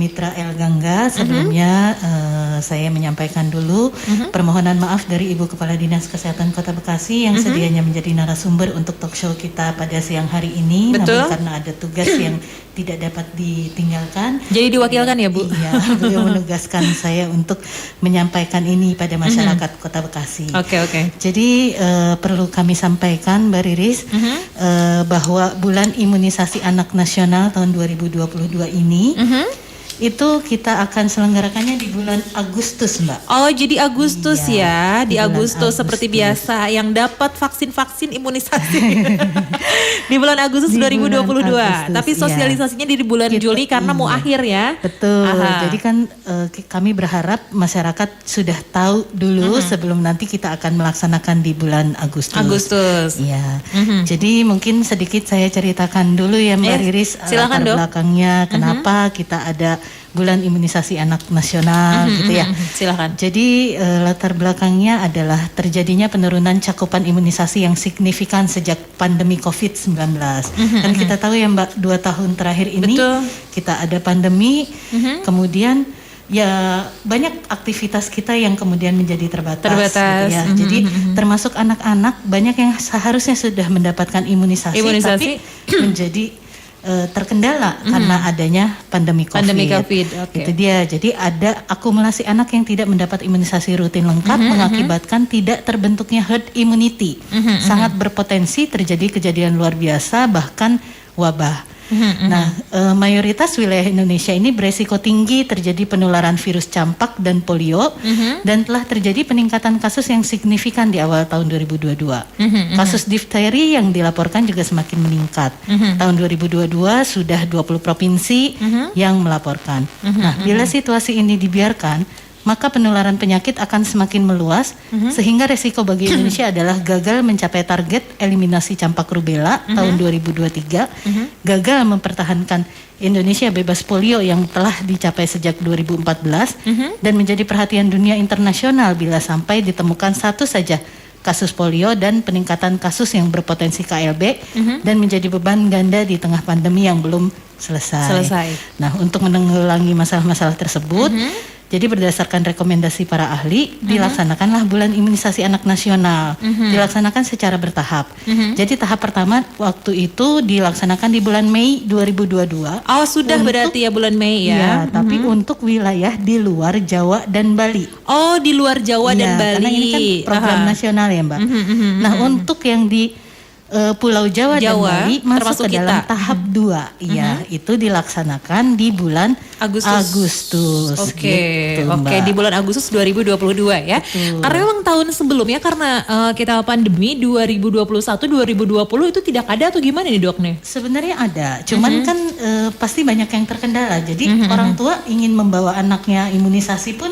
Mitra El Gangga. Sebelumnya saya menyampaikan dulu permohonan maaf dari Ibu Kepala Dinas Kesehatan Kota Bekasi yang sedianya menjadi narasumber untuk talk show kita pada siang hari ini. Betul. Namun karena ada tugas yang tidak dapat ditinggalkan. Jadi diwakilkan ya, Bu? Iya, beliau menugaskan saya untuk menyampaikan ini pada masyarakat Kota Bekasi. Oke. Jadi perlu kami sampaikan, Mbak Riris, bahwa bulan imunisasi anak nasional tahun 2022 ini itu kita akan selenggarakannya di bulan Agustus, Mbak. Oh, jadi Agustus Iya, ya, di bulan Agustus seperti biasa yang dapat vaksin imunisasi di bulan Agustus Di 2022. bulan Agustus, Tapi iya. sosialisasinya di bulan Juli karena mau akhir ya. Betul. Aha. Jadi kan kami berharap masyarakat sudah tahu dulu sebelum nanti kita akan melaksanakan di bulan Agustus. Iya. Jadi mungkin sedikit saya ceritakan dulu ya, Mbak Riris, silakan, latar Dok. belakangnya kenapa kita ada bulan imunisasi anak nasional gitu ya. Silakan. Jadi latar belakangnya adalah terjadinya penurunan cakupan imunisasi yang signifikan sejak pandemi COVID-19. Dan kita tahu ya, Mbak, 2 tahun terakhir ini Betul. kita ada pandemi, kemudian ya banyak aktivitas kita yang kemudian menjadi terbatas. Gitu ya. Jadi termasuk anak-anak banyak yang seharusnya sudah mendapatkan imunisasi. Tapi menjadi terkendala karena adanya pandemi COVID. Oke. Itu dia. Jadi ada akumulasi anak yang tidak mendapat imunisasi rutin lengkap mengakibatkan tidak terbentuknya herd immunity. Sangat berpotensi terjadi kejadian luar biasa bahkan wabah. Nah, mayoritas wilayah Indonesia ini beresiko tinggi terjadi penularan virus campak dan polio dan telah terjadi peningkatan kasus yang signifikan di awal tahun 2022. Kasus difteri yang dilaporkan juga semakin meningkat. Tahun 2022 sudah 20 provinsi yang melaporkan. Nah, bila situasi ini dibiarkan, maka penularan penyakit akan semakin meluas sehingga resiko bagi Indonesia adalah gagal mencapai target eliminasi campak rubella tahun 2023, gagal mempertahankan Indonesia bebas polio yang telah dicapai sejak 2014 dan menjadi perhatian dunia internasional bila sampai ditemukan satu saja kasus polio dan peningkatan kasus yang berpotensi KLB dan menjadi beban ganda di tengah pandemi yang belum selesai. Nah, untuk menanggulangi masalah-masalah tersebut, jadi berdasarkan rekomendasi para ahli, dilaksanakanlah bulan imunisasi anak nasional. Dilaksanakan secara bertahap. Jadi tahap pertama waktu itu dilaksanakan di bulan Mei 2022. Oh, sudah berarti ya bulan Mei ya. Iya, tapi untuk wilayah di luar Jawa dan Bali. Oh, di luar Jawa dan Bali. Karena ini kan program nasional ya, Mbak. Nah, untuk yang di Pulau Jawa dan Bali masuk ke dalam tahap 2. Iya, itu dilaksanakan di bulan Agustus. Oke, gitu, oke, di bulan Agustus 2022 ya. Karena memang tahun sebelumnya karena kita pandemi 2021-2020 itu tidak ada atau gimana nih, Dok nih? Sebenarnya ada, cuman kan pasti banyak yang terkendala. Jadi orang tua ingin membawa anaknya imunisasi pun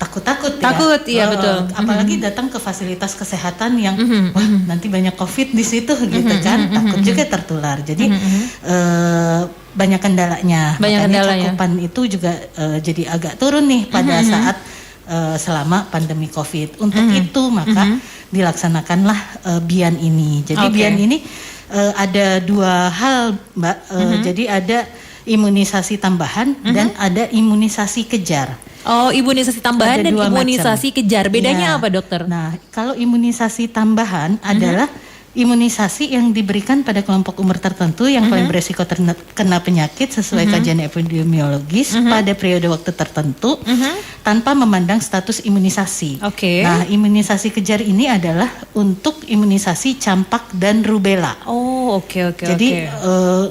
takut-takut ya. Takut, iya betul. Apalagi datang ke fasilitas kesehatan yang wah nanti banyak COVID di situ gitu kan, takut juga tertular. Jadi banyak kendalanya. Makanya cakupan itu juga jadi agak turun nih pada saat selama pandemi COVID. Untuk itu maka dilaksanakanlah BIAN ini. Jadi BIAN ini ada 2 hal, Mbak. Jadi ada imunisasi tambahan dan ada imunisasi kejar. Oh, imunisasi tambahan dan imunisasi kejar. Bedanya apa, Dokter? Nah, kalau imunisasi tambahan adalah imunisasi yang diberikan pada kelompok umur tertentu yang paling beresiko terkena penyakit sesuai kajian epidemiologis pada periode waktu tertentu tanpa memandang status imunisasi. Nah, imunisasi kejar ini adalah untuk imunisasi campak dan rubella. Oh, oke. Jadi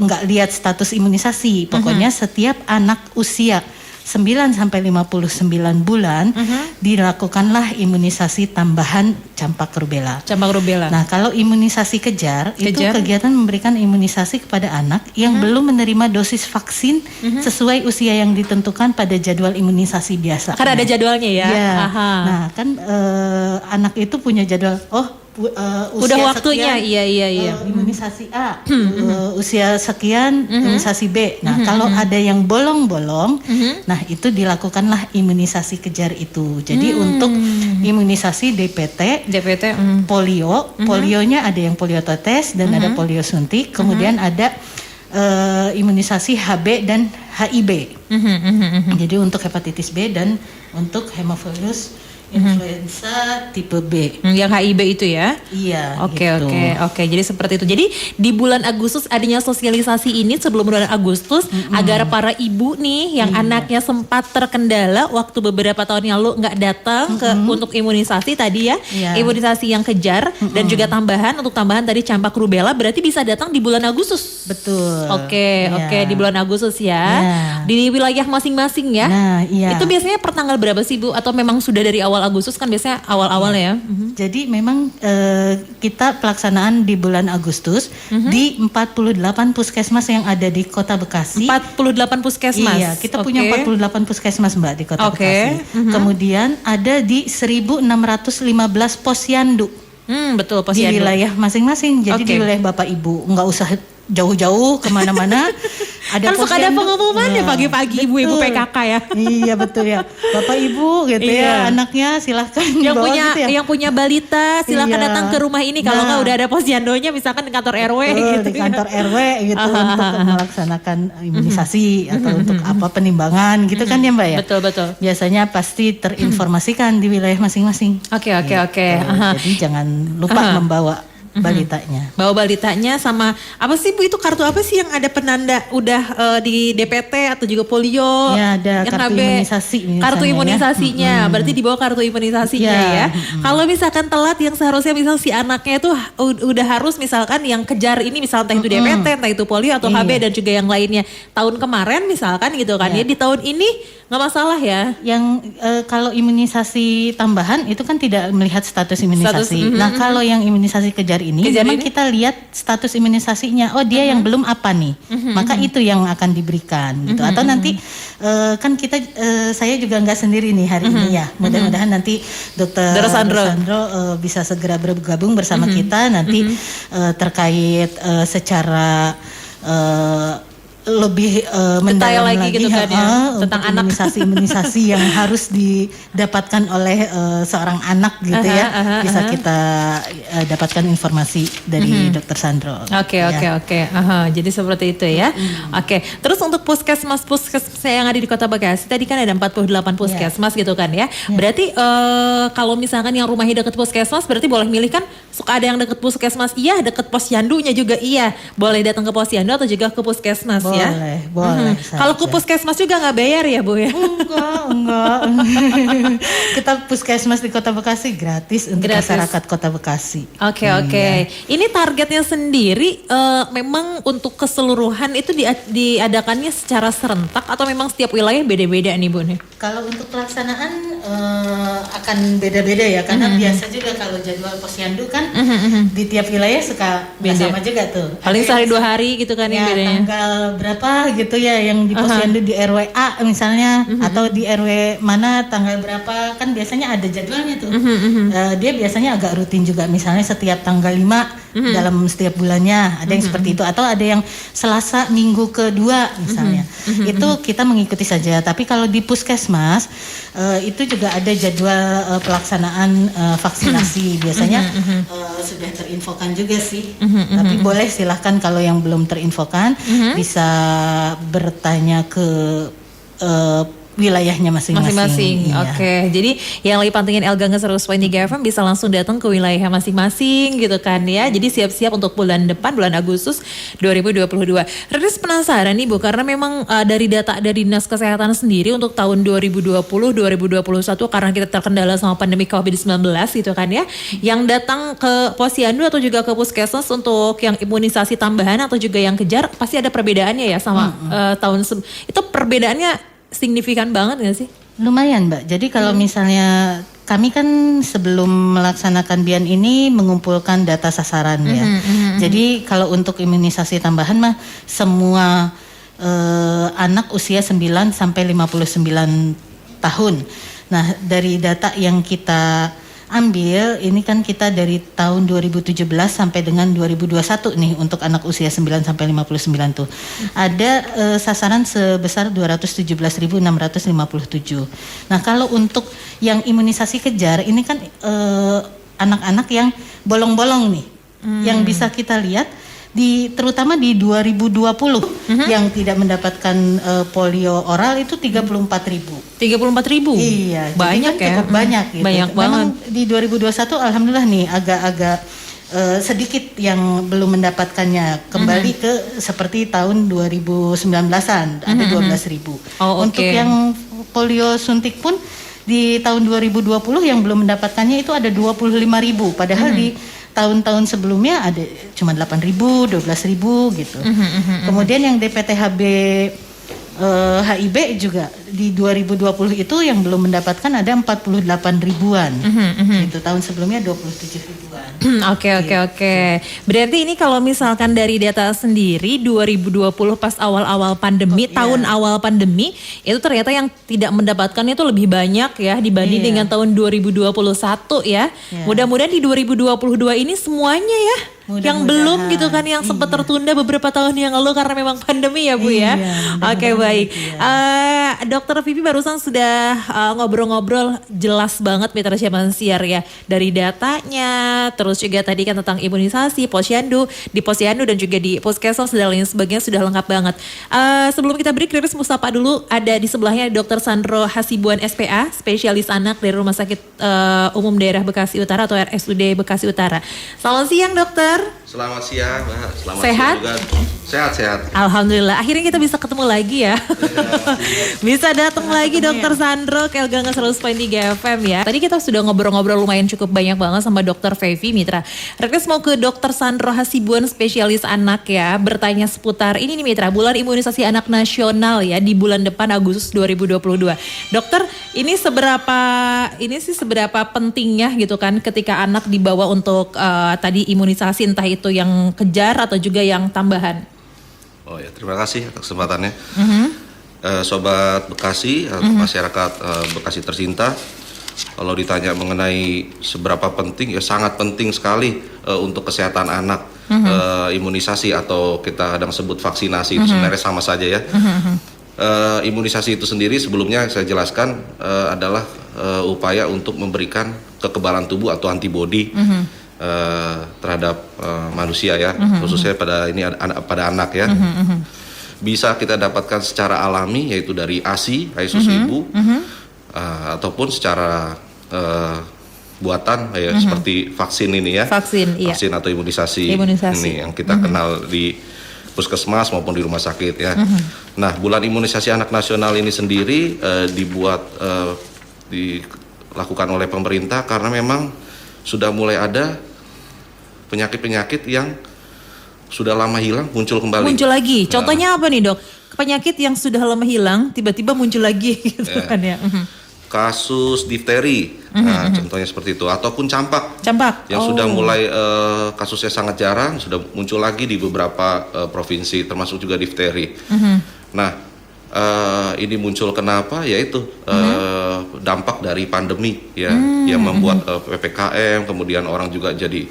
nggak lihat status imunisasi, pokoknya setiap anak usia 9 sampai 59 bulan dilakukanlah imunisasi tambahan campak rubella. Nah, kalau imunisasi kejar itu kegiatan memberikan imunisasi kepada anak yang belum menerima dosis vaksin sesuai usia yang ditentukan pada jadwal imunisasi biasa. Karena ada jadwalnya ya. Nah, kan anak itu punya jadwal. Usia udah waktunya, sekian, iya. Imunisasi A, usia sekian, imunisasi B. Nah, kalau ada yang bolong-bolong, nah itu dilakukanlah imunisasi kejar itu. Jadi untuk imunisasi DPT, polionya ada yang poliotetes dan ada polio suntik. Kemudian ada imunisasi HB dan HIB. Jadi untuk hepatitis B dan untuk hemophilus influenza tipe B. Yang HIB itu ya? Iya. Oke, gitu. oke. Jadi seperti itu. Jadi di bulan Agustus adanya sosialisasi ini sebelum bulan Agustus agar para ibu nih yang anaknya sempat terkendala waktu beberapa tahun yang lalu nggak datang untuk imunisasi tadi ya, imunisasi yang kejar dan juga untuk tambahan tadi campak rubella berarti bisa datang di bulan Agustus. Betul. Oke, di bulan Agustus ya. Di wilayah masing-masing ya. Nah, iya. Itu biasanya per tanggal berapa sih Bu? Atau memang sudah dari awal Agustus kan biasanya awal-awal ya? Jadi memang kita pelaksanaan di bulan Agustus di 48 puskesmas yang ada di Kota Bekasi. 48 puskesmas? Iya, kita punya 48 puskesmas Mbak di Kota Bekasi. Kemudian ada di 1615 posyandu. Betul, di wilayah masing-masing. Jadi di wilayah Bapak Ibu nggak usah jauh-jauh kemana-mana. Ada kan suka ada pengumuman ya pagi-pagi ibu-ibu PKK ya. Iya betul ya. Bapak Ibu gitu ya, anaknya silahkan yang dibawa punya gitu ya. Yang punya balita silahkan datang ke rumah ini. Kalau nggak udah ada posyandonya misalkan di kantor RW gitu. Di kantor RW gitu untuk melaksanakan imunisasi atau untuk apa penimbangan gitu kan ya Mbak ya. Betul. Biasanya pasti terinformasikan di wilayah masing-masing. Oke. Jadi jangan lupa membawa balitanya. Bawa balitanya sama apa sih Bu, itu kartu apa sih yang ada penanda udah di DPT atau juga polio? Ya, ada kartu imunisasi. Kartu imunisasinya, berarti dibawa kartu imunisasinya ya. Kalau misalkan telat yang seharusnya misal si anaknya itu udah harus misalkan yang kejar ini misalkan entah itu DPT, entah itu polio atau HB dan juga yang lainnya. Tahun kemarin misalkan gitu kan ya, di tahun ini nggak masalah ya. Yang kalau imunisasi tambahan itu kan tidak melihat status imunisasi. Nah kalau yang imunisasi kejar ini memang kita lihat status imunisasinya. Oh dia yang belum apa nih, maka itu yang akan diberikan gitu. Atau nanti kan kita saya juga nggak sendiri nih hari ini ya. Mudah-mudahan nanti Dokter Sandro bisa segera bergabung bersama kita nanti terkait secara lebih mendalam lagi gitu kan ya, tentang imunisasi yang harus didapatkan oleh seorang anak gitu ya. Bisa kita dapatkan informasi dari Dokter Sandro. Oke. Jadi seperti itu ya. Oke. Terus untuk puskesmas yang ada di Kota Bekasi tadi kan ada 48 puskesmas gitu kan ya. Berarti kalau misalkan yang rumahnya dekat puskesmas berarti boleh milih kan, suka ada yang dekat puskesmas dekat posyandunya juga boleh datang ke posyandu atau juga ke puskesmas. Boleh. Kalau ke puskesmas juga nggak bayar ya Bu ya? Enggak. Kita puskesmas di Kota Bekasi gratis untuk masyarakat Kota Bekasi. Oke. Ini targetnya sendiri memang untuk keseluruhan itu diadakannya secara serentak atau memang setiap wilayah beda-beda nih Bu nih? Kalau untuk pelaksanaan akan beda-beda ya, karena biasa juga kalau jadwal posyandu kan di tiap wilayah suka beda sama juga tuh. Paling sehari 2 hari gitu kan ya bedanya. Tanggal berapa gitu ya yang di posyandu di RW A misalnya atau di RW mana tanggal berapa kan biasanya ada jadwalnya tuh. Dia biasanya agak rutin juga, misalnya setiap tanggal 5 dalam setiap bulannya ada yang seperti itu, atau ada yang Selasa minggu kedua misalnya. Itu kita mengikuti saja. Tapi kalau di puskesmas itu juga ada jadwal pelaksanaan vaksinasi biasanya sudah terinfokan juga sih. Tapi boleh silahkan kalau yang belum terinfokan bisa bertanya ke wilayahnya masing-masing. Iya. Oke. Jadi yang lagi pantengin Elga Ngeseru 3 FM bisa langsung datang ke wilayah masing-masing gitu kan ya. Jadi siap-siap untuk bulan depan, bulan Agustus 2022. Riris penasaran nih Bu, karena memang dari data dari Dinas Kesehatan sendiri untuk tahun 2020, 2021 karena kita terkendala sama pandemi COVID-19 gitu kan ya. Yang datang ke posyandu atau juga ke puskesmas untuk yang imunisasi tambahan atau juga yang kejar pasti ada perbedaannya ya sama tahun itu perbedaannya signifikan banget gak sih? Lumayan Mbak, jadi kalau misalnya kami kan sebelum melaksanakan BIAN ini mengumpulkan data sasaran ya. Jadi kalau untuk imunisasi tambahan mah semua anak usia 9 sampai 59 tahun. Nah dari data yang kita ambil ini kan kita dari tahun 2017 sampai dengan 2021 nih untuk anak usia 9 sampai 59 tuh. Ada sasaran sebesar 217.657. Nah, kalau untuk yang imunisasi kejar ini kan anak-anak yang bolong-bolong nih. Yang bisa kita lihat terutama di 2020 yang tidak mendapatkan polio oral itu 34.000. 34.000. Iya, banyak jadi kan cukup banyak gitu. Banyak Memang banget. di 2021 alhamdulillah nih agak-agak sedikit yang belum mendapatkannya, kembali ke seperti tahun 2019-an ada 12.000. Oh, Untuk oke. yang polio suntik pun di tahun 2020 yang belum mendapatkannya itu ada 25.000, padahal di tahun-tahun sebelumnya ada cuma 8.000, 12.000 gitu. Kemudian yang DPTHB HIB juga di 2020 itu yang belum mendapatkan ada 48 ribuan. Itu tahun sebelumnya 27 ribuan. Oke. Berarti ini kalau misalkan dari data sendiri 2020 pas awal-awal pandemi, tahun awal pandemi, itu ternyata yang tidak mendapatkan itu lebih banyak ya dibanding dengan tahun 2021 ya. Mudah-mudahan di 2022 ini semuanya ya. Yang belum gitu kan, yang sempat tertunda beberapa tahun yang lalu karena memang pandemi ya Bu ya. Oke, baik. Dokter Vivi barusan sudah ngobrol-ngobrol jelas banget Mitra Siar ya, dari datanya, terus juga tadi kan tentang imunisasi, posyandu, di posyandu dan juga di puskesmas dan lain sebagainya sudah lengkap banget. Sebelum kita break, Riris mau sapa dulu, ada di sebelahnya Dr. Sandro Hasibuan SPA, spesialis anak dari Rumah Sakit Umum Daerah Bekasi Utara atau RSUD Bekasi Utara. Selamat siang dokter. Selamat siang, Mbak. Selamat Sehat? siang juga. Sehat. Alhamdulillah, akhirnya kita bisa ketemu lagi ya. Bisa datang lagi Dokter Sandro ke Elgangan 100.3 FM ya. Tadi kita sudah ngobrol-ngobrol lumayan cukup banyak banget sama Dokter Vivi Mitra. Request mau ke Dokter Sandro Hasibuan, spesialis anak ya, bertanya seputar ini nih Mitra, bulan imunisasi anak nasional ya di bulan depan Agustus 2022. Dokter, ini seberapa pentingnya gitu kan ketika anak dibawa untuk tadi imunisasi, entah itu yang kejar atau juga yang tambahan. Oh ya, terima kasih atas kesempatannya. Sobat Bekasi, masyarakat Bekasi tercinta, kalau ditanya mengenai seberapa penting, ya sangat penting sekali untuk kesehatan anak. Imunisasi atau kita kadang sebut vaksinasi itu sebenarnya sama saja ya. Imunisasi itu sendiri sebelumnya saya jelaskan adalah upaya untuk memberikan kekebalan tubuh atau antibodi terhadap manusia ya, khususnya pada anak ya. Bisa kita dapatkan secara alami, yaitu dari ASI susu ibu, ataupun secara buatan ya, seperti vaksin ini ya, vaksin atau imunisasi ini yang kita kenal di puskesmas maupun di rumah sakit ya. Nah, bulan imunisasi anak nasional ini sendiri dilakukan oleh pemerintah karena memang sudah mulai ada penyakit-penyakit yang sudah lama hilang muncul kembali. Muncul lagi. Contohnya apa nih dok? Penyakit yang sudah lama hilang tiba-tiba muncul lagi gitu kan ya. Kasus difteri, contohnya seperti itu, ataupun campak. Yang sudah mulai kasusnya sangat jarang, sudah muncul lagi di beberapa provinsi, termasuk juga difteri. Nah, ini muncul kenapa? Yaitu dampak dari pandemi ya, yang membuat PPKM, kemudian orang juga jadi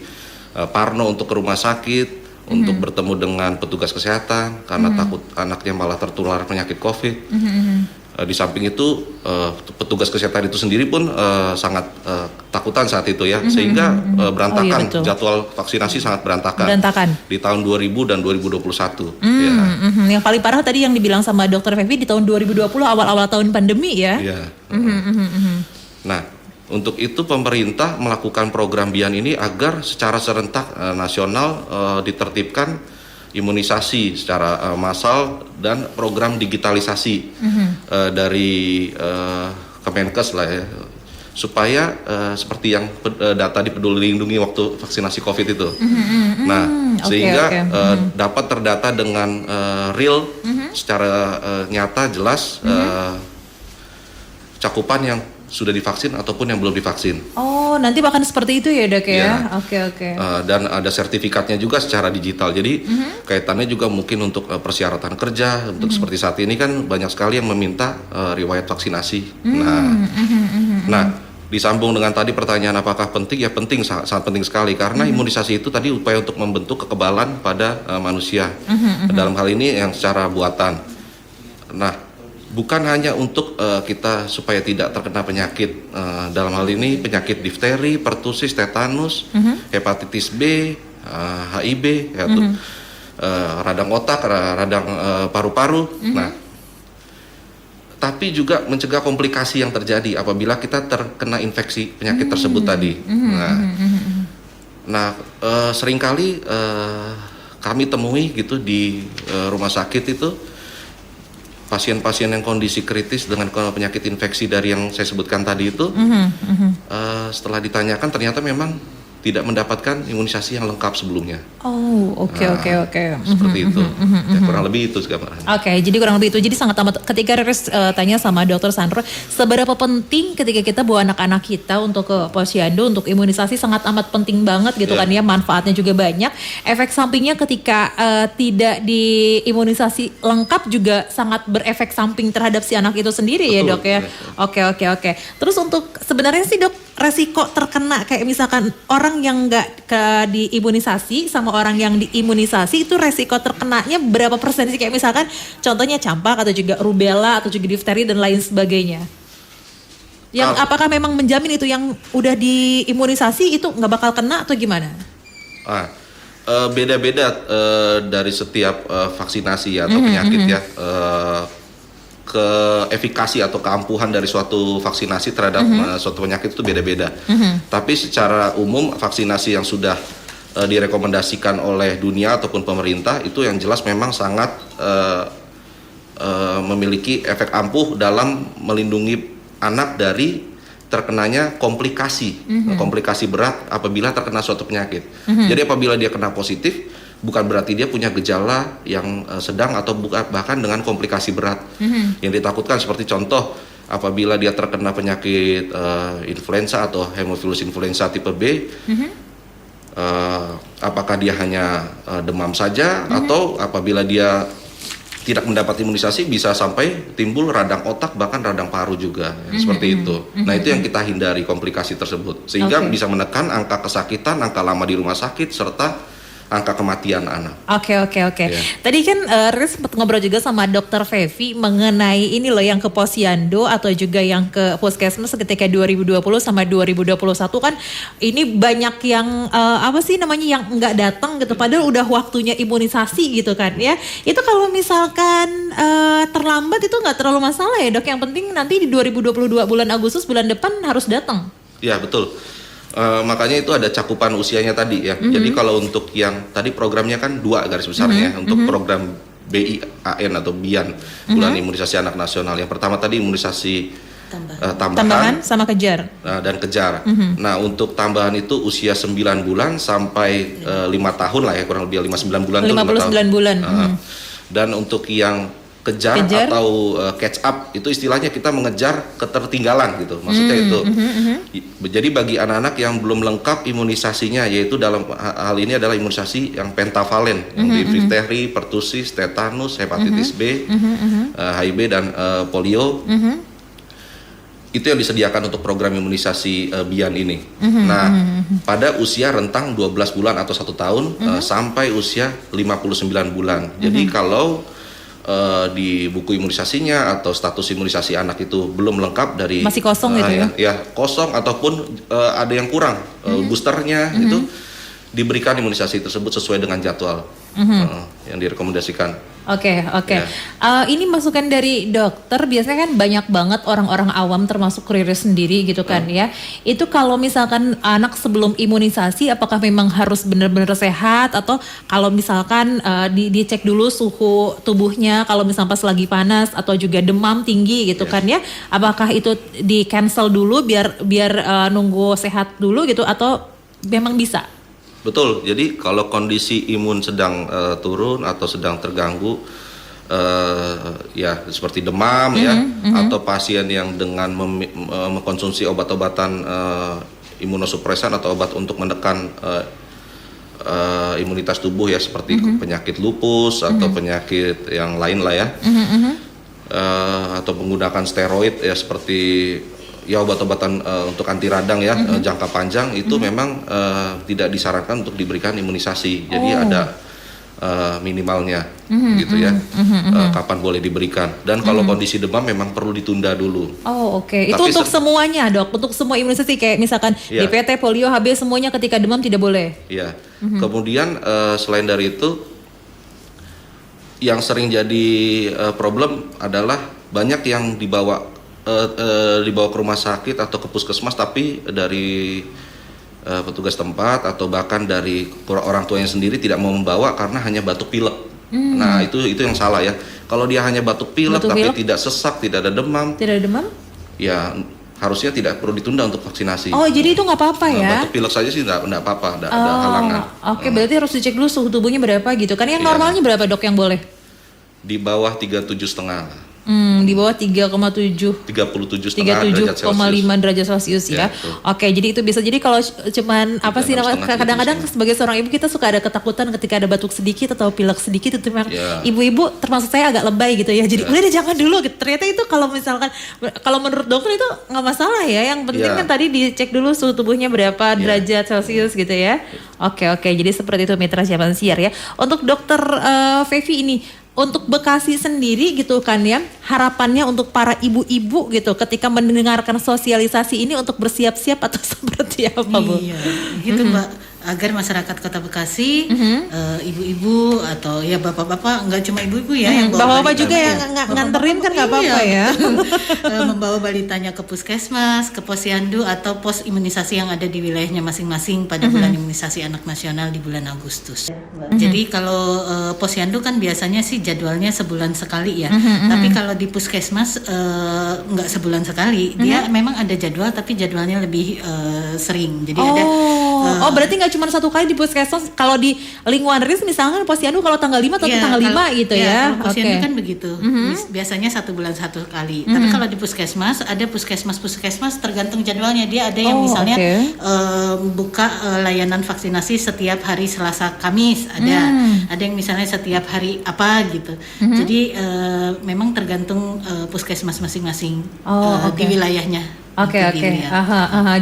parno untuk ke rumah sakit, untuk bertemu dengan petugas kesehatan karena takut anaknya malah tertular penyakit COVID. Di samping itu petugas kesehatan itu sendiri pun sangat takutan saat itu ya, sehingga berantakan, jadwal vaksinasi sangat berantakan di tahun 2000 dan 2021. Yang paling parah tadi yang dibilang sama Dokter Fevi di tahun 2020 awal-awal tahun pandemi ya. Nah, untuk itu pemerintah melakukan program BIAN ini agar secara serentak nasional ditertibkan imunisasi secara massal dan program digitalisasi dari Kemenkes lah ya, supaya seperti yang data di Peduli Lindungi waktu vaksinasi COVID itu. Nah, sehingga dapat terdata dengan real, secara nyata, jelas cakupan yang sudah divaksin ataupun yang belum divaksin. Oh, nanti bahkan seperti itu ya dok ya? Oke. Dan ada sertifikatnya juga secara digital. Jadi kaitannya juga mungkin untuk persyaratan kerja. Untuk seperti saat ini kan banyak sekali yang meminta riwayat vaksinasi. Nah, disambung dengan tadi pertanyaan apakah penting? Ya penting, sangat penting sekali. Karena imunisasi itu tadi upaya untuk membentuk kekebalan pada manusia. Dalam hal ini yang secara buatan. Nah, bukan hanya untuk kita supaya tidak terkena penyakit, dalam hal ini penyakit difteri, pertusis, tetanus, hepatitis B, HIV, radang otak, radang paru-paru. Nah, tapi juga mencegah komplikasi yang terjadi apabila kita terkena infeksi penyakit tersebut tadi. Nah, seringkali kami temui gitu di rumah sakit itu pasien-pasien yang kondisi kritis dengan penyakit infeksi dari yang saya sebutkan tadi itu, setelah ditanyakan ternyata memang tidak mendapatkan imunisasi yang lengkap sebelumnya. Oh, oke. Seperti itu. Ya, kurang lebih itu sekarang. Oke, jadi kurang lebih itu. Jadi sangat amat ketika Riris tanya sama Dokter Sandro, seberapa penting ketika kita bawa anak-anak kita untuk ke posyandu untuk imunisasi sangat amat penting banget gitu kan ya, manfaatnya juga banyak. Efek sampingnya ketika tidak diimunisasi lengkap juga sangat berefek samping terhadap si anak itu sendiri. Betul, ya Dok ya. Oke. Terus untuk sebenarnya sih Dok, resiko terkena kayak misalkan orang yang nggak diimunisasi sama orang yang diimunisasi itu resiko terkenanya berapa persen sih? Kayak misalkan contohnya campak atau juga rubella atau juga difteri dan lain sebagainya. Yang apakah memang menjamin itu yang udah diimunisasi itu nggak bakal kena atau gimana? Beda-beda dari setiap vaksinasi atau penyakit ya. Keefikasi atau keampuhan dari suatu vaksinasi terhadap suatu penyakit itu beda-beda. Tapi secara umum vaksinasi yang sudah direkomendasikan oleh dunia ataupun pemerintah itu yang jelas memang sangat memiliki efek ampuh dalam melindungi anak dari terkenanya komplikasi berat apabila terkena suatu penyakit. Jadi apabila dia kena positif, bukan berarti dia punya gejala yang sedang atau bahkan dengan komplikasi berat. Yang ditakutkan seperti contoh apabila dia terkena penyakit influenza atau hemophilus influenza tipe B, apakah dia hanya demam saja atau apabila dia tidak mendapat imunisasi bisa sampai timbul radang otak bahkan radang paru juga seperti itu. Nah itu yang kita hindari komplikasi tersebut sehingga bisa menekan angka kesakitan, angka lama di rumah sakit serta angka kematian anak. Oke. Ya. Tadi kan Riris sempat ngobrol juga sama Dokter Fevi mengenai ini loh yang ke posyandu atau juga yang ke puskesmas ketika 2020 sama 2021 kan ini banyak yang yang nggak datang gitu padahal udah waktunya imunisasi gitu kan ya. Itu kalau misalkan terlambat itu nggak terlalu masalah ya Dok. Yang penting nanti di 2022 bulan Agustus bulan depan harus datang. Ya betul. Makanya itu ada cakupan usianya tadi ya. Jadi kalau untuk yang tadi programnya kan 2 garis besarnya untuk program BIAN atau BIAN Bulan Imunisasi Anak Nasional. Yang pertama tadi imunisasi tambahan sama kejar dan kejar. Nah untuk tambahan itu usia 9 bulan sampai 5 tahun lah ya, kurang lebih 59 bulan. 59 bulan. Dan untuk yang kejar atau catch up itu istilahnya kita mengejar ketertinggalan gitu maksudnya itu. Jadi bagi anak-anak yang belum lengkap imunisasinya yaitu dalam hal ini adalah imunisasi yang pentavalen yang di difteri, pertusis, tetanus, hepatitis B, HIV dan polio. Itu yang disediakan untuk program imunisasi BIAN ini. Nah, pada usia rentang 12 bulan atau 1 tahun sampai usia 59 bulan. Jadi kalau di buku imunisasinya atau status imunisasi anak itu belum lengkap dari masih kosong gitu ya kosong ataupun ada yang kurang boosternya itu diberikan imunisasi tersebut sesuai dengan jadwal yang direkomendasikan. Oke. Ya. Ini masukan dari dokter, biasanya kan banyak banget orang-orang awam termasuk Riris sendiri gitu kan ya. Itu kalau misalkan anak sebelum imunisasi apakah memang harus benar-benar sehat atau kalau misalkan dicek dulu suhu tubuhnya kalau misalnya pas lagi panas atau juga demam tinggi gitu kan ya. Apakah itu di cancel dulu biar nunggu sehat dulu gitu atau memang bisa? Betul, jadi kalau kondisi imun sedang turun atau sedang terganggu, ya seperti demam atau pasien yang dengan mengkonsumsi obat-obatan imunosupresan atau obat untuk menekan imunitas tubuh ya seperti penyakit lupus atau penyakit yang lain lah ya, atau menggunakan steroid ya seperti ya obat-obatan untuk anti radang ya jangka panjang itu memang tidak disarankan untuk diberikan imunisasi. Jadi ada minimalnya gitu ya. Kapan boleh diberikan. Dan kalau kondisi demam memang perlu ditunda dulu. Oh oke. Itu untuk semuanya Dok, untuk semua imunisasi kayak misalkan DPT, polio, HB semuanya ketika demam tidak boleh. Iya. Kemudian selain dari itu yang sering jadi problem adalah banyak yang dibawa ke rumah sakit atau ke puskesmas, tapi dari petugas tempat atau bahkan dari orang tuanya sendiri tidak mau membawa karena hanya batuk pilek. Nah itu yang salah ya. Kalau dia hanya batuk pilek tapi tidak sesak, tidak ada demam, ya harusnya tidak perlu ditunda untuk vaksinasi. Oh, jadi itu nggak apa-apa ya? Batuk pilek saja sih nggak apa-apa, ada halangan. Oke, berarti harus dicek dulu suhu tubuhnya berapa gitu kan? Yang normalnya berapa dok yang boleh? Di bawah 37,5. Di bawah 3,7. 37,5 derajat Celcius ya. Oke, jadi itu bisa jadi kalau cuman apa sih namanya, kadang-kadang sebagai seorang ibu kita suka ada ketakutan ketika ada batuk sedikit atau pilek sedikit, itu memang ibu-ibu termasuk saya agak lebay gitu ya. Jadi udah jangan dulu gitu. Ternyata itu kalau misalkan kalau menurut dokter itu nggak masalah ya. Yang penting kan tadi dicek dulu suhu tubuhnya berapa derajat Celcius gitu ya. Oke, jadi seperti itu Mitra Siapan Siar ya. Untuk dokter Fevi ini, untuk Bekasi sendiri gitu kan ya, harapannya untuk para ibu-ibu gitu ketika mendengarkan sosialisasi ini untuk bersiap-siap atau seperti apa Bu? Iya, gitu Mbak. Agar masyarakat Kota Bekasi, ibu-ibu atau ya bapak-bapak, nggak cuma ibu-ibu ya yang bawa bapak-bapak juga yang nganterin kan nggak apa-apa ya. Membawa balitanya ke puskesmas, ke posyandu atau pos imunisasi yang ada di wilayahnya masing-masing pada bulan imunisasi anak nasional di bulan Agustus. Jadi kalau posyandu kan biasanya sih jadwalnya sebulan sekali ya. Tapi kalau di puskesmas nggak sebulan sekali, dia memang ada jadwal tapi jadwalnya lebih sering. Jadi ada berarti nggak cuma satu kali di puskesmas. Kalau di lingkungan RIS misalkan posyandu kalau tanggal 5 atau tanggal 5 gitu ya. Kalau posyandu kan begitu. Biasanya 1 bulan 1 kali. Tapi kalau di puskesmas ada puskesmas tergantung jadwalnya. Dia ada yang misalnya buka layanan vaksinasi setiap hari Selasa Kamis, ada yang misalnya setiap hari apa gitu. Jadi memang tergantung puskesmas masing-masing di wilayahnya. Oke.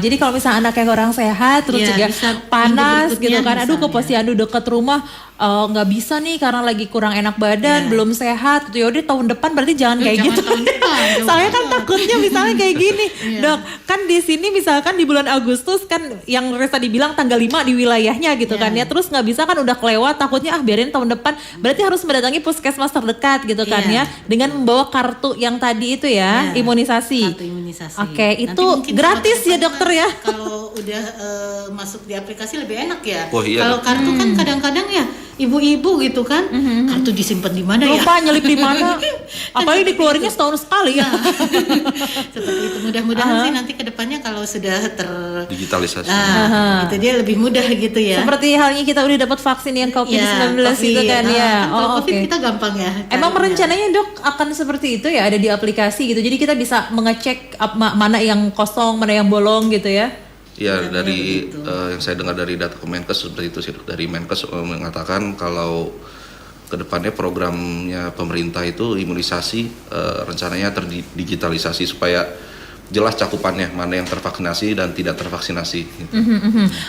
Jadi kalau misalnya anaknya kurang sehat terus juga panas gitu kan, aduh ke posyandu dekat rumah nggak bisa nih karena lagi kurang enak badan, belum sehat gitu. Yaudah tahun depan berarti jangan kayak gitu. Soalnya kan takutnya misalnya kayak gini, Dok, kan di sini misalkan di bulan Agustus kan yang Resa dibilang tanggal 5 di wilayahnya gitu kan ya, terus nggak bisa kan udah kelewat, takutnya biarin tahun depan, berarti harus mendatangi puskesmas terdekat gitu kan ya, dengan membawa kartu yang tadi itu ya, imunisasi. Kartu imunisasi. Oke, itu gratis ya dokter ya? Kalau udah masuk di aplikasi lebih enak ya. Kalau kartu kan kadang-kadang ya ibu-ibu gitu kan, kartu disimpan di mana ya? Lupa nyelip di mana. Apalagi dikeluarinnya setahun sekali ya. Seperti itu. Mudah-mudahan sih nanti kedepannya kalau sudah digitalisasi. Itu dia lebih mudah gitu ya. Seperti halnya kita udah dapat vaksin yang COVID-19 itu kan ya. Kalau COVID kita gampang ya. Emang rencananya Dok akan seperti itu ya, ada di aplikasi gitu. Jadi kita bisa mengecek mana yang kosong, mana yang bolong gitu ya. Ya, dari yang saya dengar dari data Kemenkes seperti itu sih. Dari Menkes mengatakan kalau kedepannya programnya pemerintah itu imunisasi rencananya terdigitalisasi supaya jelas cakupannya mana yang tervaksinasi dan tidak tervaksinasi. Gitu.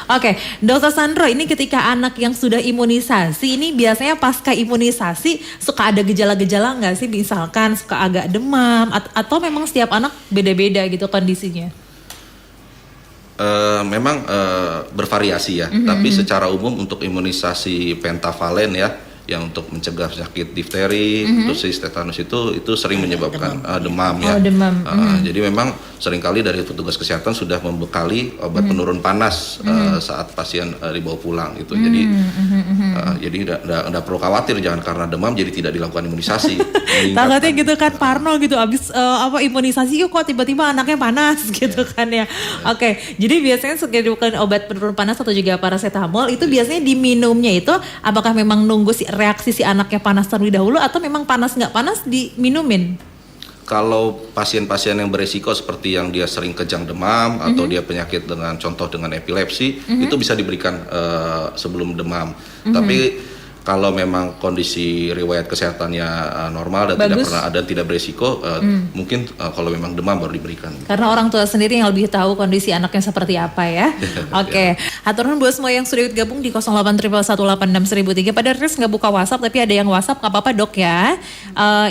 Oke, Dokter Sandro, ini ketika anak yang sudah imunisasi ini biasanya pasca imunisasi suka ada gejala-gejala nggak sih? Misalkan suka agak demam atau memang setiap anak beda-beda gitu kondisinya? Memang bervariasi ya, tapi secara umum untuk imunisasi pentavalen ya, yang untuk mencegah penyakit difteri, tusis, tetanus itu sering menyebabkan demam ya. Jadi memang seringkali dari petugas kesehatan sudah membekali obat penurun panas saat pasien dibawa pulang gitu. Jadi enggak perlu khawatir, jangan karena demam jadi tidak dilakukan imunisasi. Takutnya gitu kan Parno gitu abis imunisasi kok tiba-tiba anaknya panas gitu kan ya. Oke, jadi biasanya suka obat penurun panas atau juga paracetamol itu biasanya diminumnya itu apakah memang nunggu reaksi si anaknya panas terlebih dahulu atau memang panas nggak panas diminumin? Kalau pasien-pasien yang beresiko seperti yang dia sering kejang demam atau dia penyakit dengan epilepsi itu bisa diberikan sebelum demam. Tapi kalau memang kondisi riwayat kesehatannya normal dan bagus, tidak beresiko, mungkin kalau memang demam baru diberikan. Karena orang tua sendiri yang lebih tahu kondisi anaknya seperti apa ya. Oke. Hatur nuhun buat semua yang sudah gabung di 0811861003. Pada Riz nggak buka WhatsApp tapi ada yang WhatsApp, nggak apa-apa Dok ya.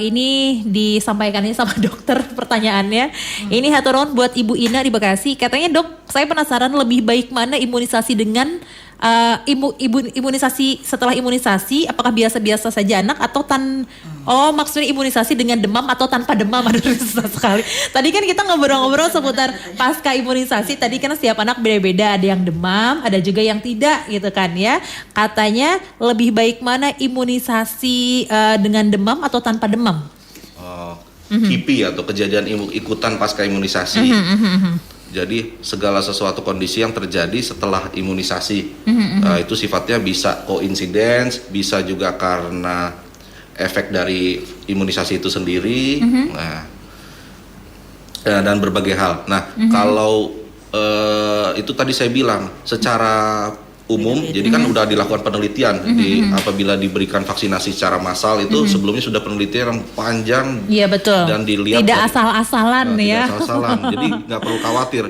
Ini disampaikannya sama dokter pertanyaannya. Ini hatur nuhun buat Ibu Ina di Bekasi. Katanya Dok, saya penasaran lebih baik mana imunisasi dengan imunisasi setelah imunisasi apakah biasa-biasa saja anak atau maksudnya imunisasi dengan demam atau tanpa demam? Aduh, susah sekali. Tadi kan kita ngobrol-ngobrol seputar pasca imunisasi. Tadi kan setiap anak beda-beda, ada yang demam, ada juga yang tidak gitu kan ya. Katanya lebih baik mana imunisasi dengan demam atau tanpa demam? KIPI atau kejadian ikutan pasca imunisasi. Jadi segala sesuatu kondisi yang terjadi setelah imunisasi itu sifatnya bisa koinsidens, bisa juga karena efek dari imunisasi itu sendiri, dan berbagai hal. Nah, kalau itu tadi saya bilang secara umum, jadi kan udah dilakukan penelitian apabila diberikan vaksinasi secara massal itu sebelumnya sudah penelitian yang panjang, iya betul, dan dilihat tidak asal-asalan ya, tidak asal-asalan, jadi nggak perlu khawatir.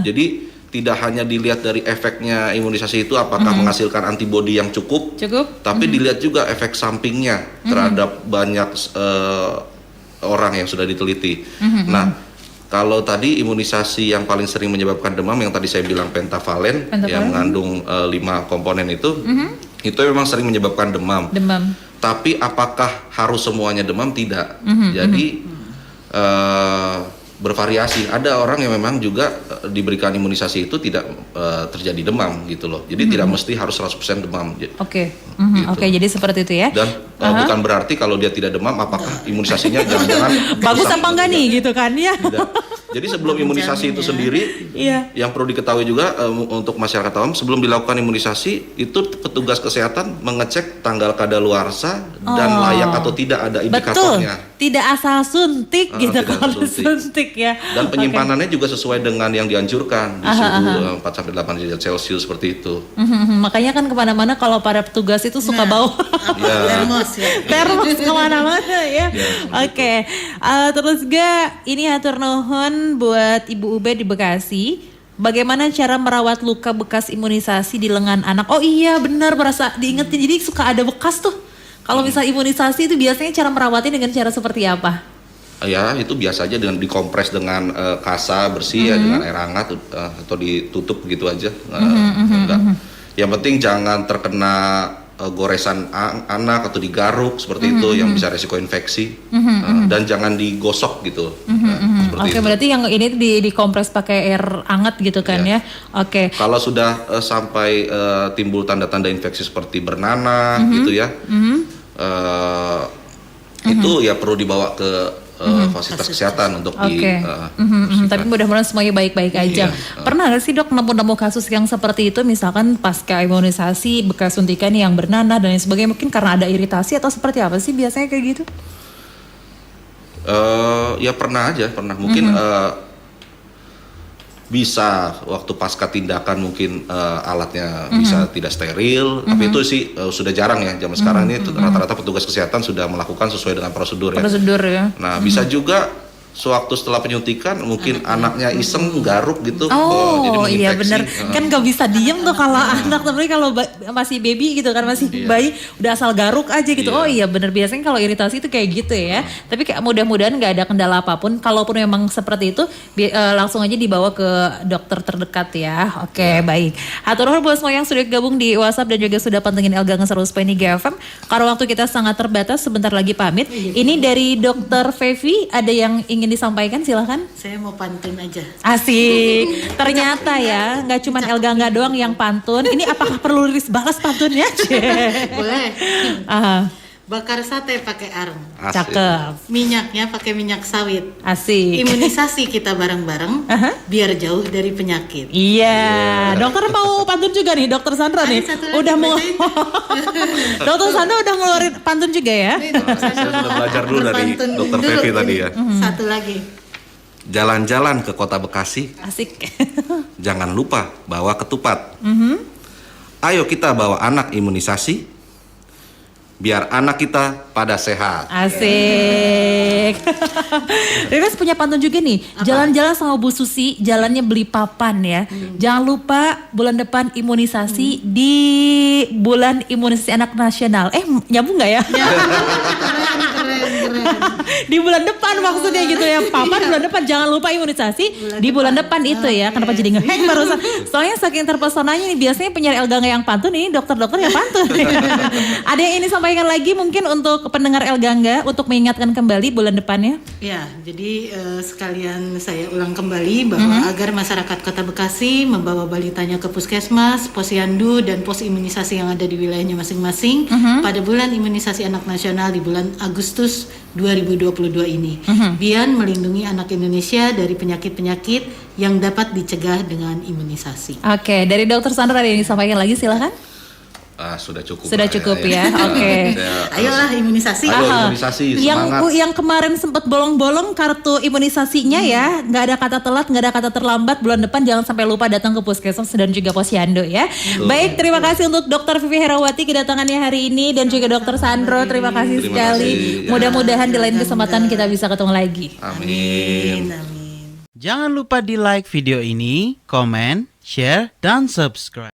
Jadi tidak hanya dilihat dari efeknya imunisasi itu apakah menghasilkan antibodi yang cukup, tapi dilihat juga efek sampingnya terhadap banyak orang yang sudah diteliti. Nah, kalau tadi imunisasi yang paling sering menyebabkan demam yang tadi saya bilang pentavalen. Yang mengandung 5 komponen itu memang sering menyebabkan demam. Tapi apakah harus semuanya demam? Tidak. Jadi bervariasi. Ada orang yang memang juga diberikan imunisasi itu tidak terjadi demam gitu loh. Jadi tidak mesti harus 100% demam. Oke, jadi seperti itu ya. Dan bukan berarti kalau dia tidak demam apakah imunisasinya jangan-jangan bagus apa enggak nih gitu kan ya. Tidak. Jadi sebelum imunisasi itu sendiri, yang perlu diketahui juga untuk masyarakat awam, sebelum dilakukan imunisasi itu petugas kesehatan mengecek tanggal kadaluarsa dan layak atau tidak ada indikatornya. Betul. Tidak asal suntik gitu kalau suntik ya. Dan penyimpanannya juga sesuai dengan yang dianjurkan di suhu 4-8 derajat Celcius seperti itu. Makanya kan kemana-mana kalau para petugas itu suka bawa termos kemana-mana ya. Oke. Terus ini hatur nuhun buat Ibu Ube di Bekasi. Bagaimana cara merawat luka bekas imunisasi di lengan anak? Oh iya benar, merasa diingetin. Jadi suka ada bekas tuh. Kalau misal imunisasi itu biasanya cara merawatnya dengan cara seperti apa? Ya itu biasa aja dengan dikompres dengan kasa bersih ya, dengan air hangat atau ditutup begitu aja. Yang penting jangan terkena goresan anak atau digaruk seperti itu yang bisa resiko infeksi, dan jangan digosok gitu. Oke, berarti yang ini dikompres pakai air hangat gitu kan ya. Oke. Kalau sudah sampai timbul tanda-tanda infeksi seperti bernanah gitu ya, itu ya perlu dibawa ke fasilitas kesehatan untuk tapi mudah-mudahan semuanya baik-baik aja. Pernah gak sih dok nemu kasus yang seperti itu, misalkan pasca imunisasi bekas suntikan yang bernanah dan lain sebagainya, mungkin karena ada iritasi atau seperti apa sih biasanya kayak gitu? Ya pernah mungkin bisa waktu pasca tindakan mungkin alatnya bisa tidak steril, tapi itu sih sudah jarang ya zaman sekarang ini. Rata-rata petugas kesehatan sudah melakukan sesuai dengan prosedur ya. Nah bisa juga sewaktu setelah penyuntikan mungkin anaknya iseng garuk gitu, jadi menginfeksi. Iya benar, kan gak bisa diem tuh kalau anak, tapi kalau masih baby gitu kan, masih bayi udah asal garuk aja gitu. Oh iya benar, biasanya kalau iritasi itu kayak gitu ya. Tapi kayak mudah-mudahan gak ada kendala apapun. Kalaupun memang seperti itu langsung aja dibawa ke dokter terdekat ya. Oke, baik. Hatur nuhun buat semua yang sudah gabung di WhatsApp dan juga sudah pantengin Elga 100.3 FM. Karena waktu kita sangat terbatas, sebentar lagi pamit. Ini dari Dokter Fevi, ada yang ingin disampaikan, silahkan. Saya mau pantun aja. Asik. Ternyata ya, nggak cuma Elga nggak doang yang pantun. Ini apakah perlu rilis balas pantunnya? Boleh. Bakar sate pakai areng. Cakep. Minyaknya pakai minyak sawit. Asik. Imunisasi kita bareng-bareng biar jauh dari penyakit. Iya. Dokter mau pantun juga nih, Dokter Sandra nih. Udah mau. Dokter Sandra udah ngeluarin pantun juga ya? Saya sudah belajar dulu dari Dokter Fevi tadi ya. Satu lagi. Jalan-jalan ke kota Bekasi. Asik. Jangan lupa bawa ketupat. Ayo kita bawa anak imunisasi, biar anak kita pada sehat. Asik. Riris punya pantun juga nih. Jalan-jalan sama Bu Susi, jalannya beli papan ya. Jangan lupa bulan depan imunisasi di bulan imunisasi anak nasional. Nyambung nggak ya? Keren. Di bulan depan maksudnya gitu ya. Papa bulan depan jangan lupa imunisasi di bulan depan itu ya. Kenapa jadi nge-hack barusan? Soalnya saking terpesonanya nih, biasanya penyiar El Gangga yang pantun, ini dokter-dokter yang pantun. Ada yang ini sampaikan lagi mungkin untuk pendengar El Gangga untuk mengingatkan kembali bulan depannya? Ya, jadi sekalian saya ulang kembali bahwa agar masyarakat Kota Bekasi membawa balitanya ke puskesmas, posyandu, dan pos imunisasi yang ada di wilayahnya masing-masing pada bulan imunisasi anak nasional di bulan Agustus 2022 ini. Biar melindungi anak Indonesia dari penyakit-penyakit yang dapat dicegah dengan imunisasi. Oke, dari Dokter Sandra ada yang disampaikan lagi, silakan. Sudah cukup. Sudah cukup ya. Oke. Ayolah imunisasi. Ayo imunisasi, semangat. Yang kemarin sempat bolong-bolong kartu imunisasinya ya, nggak ada kata telat, nggak ada kata terlambat. Bulan depan jangan sampai lupa datang ke puskesmas dan juga posyandu ya. Baik, terima kasih untuk Dokter Vivi Herawati kedatangannya hari ini dan juga Dokter Sandro, terima kasih Terima sekali. kasih. Mudah-mudahan di lain kesempatan kita bisa ketemu lagi. Amin. Jangan lupa di like video ini, komen, share, dan subscribe.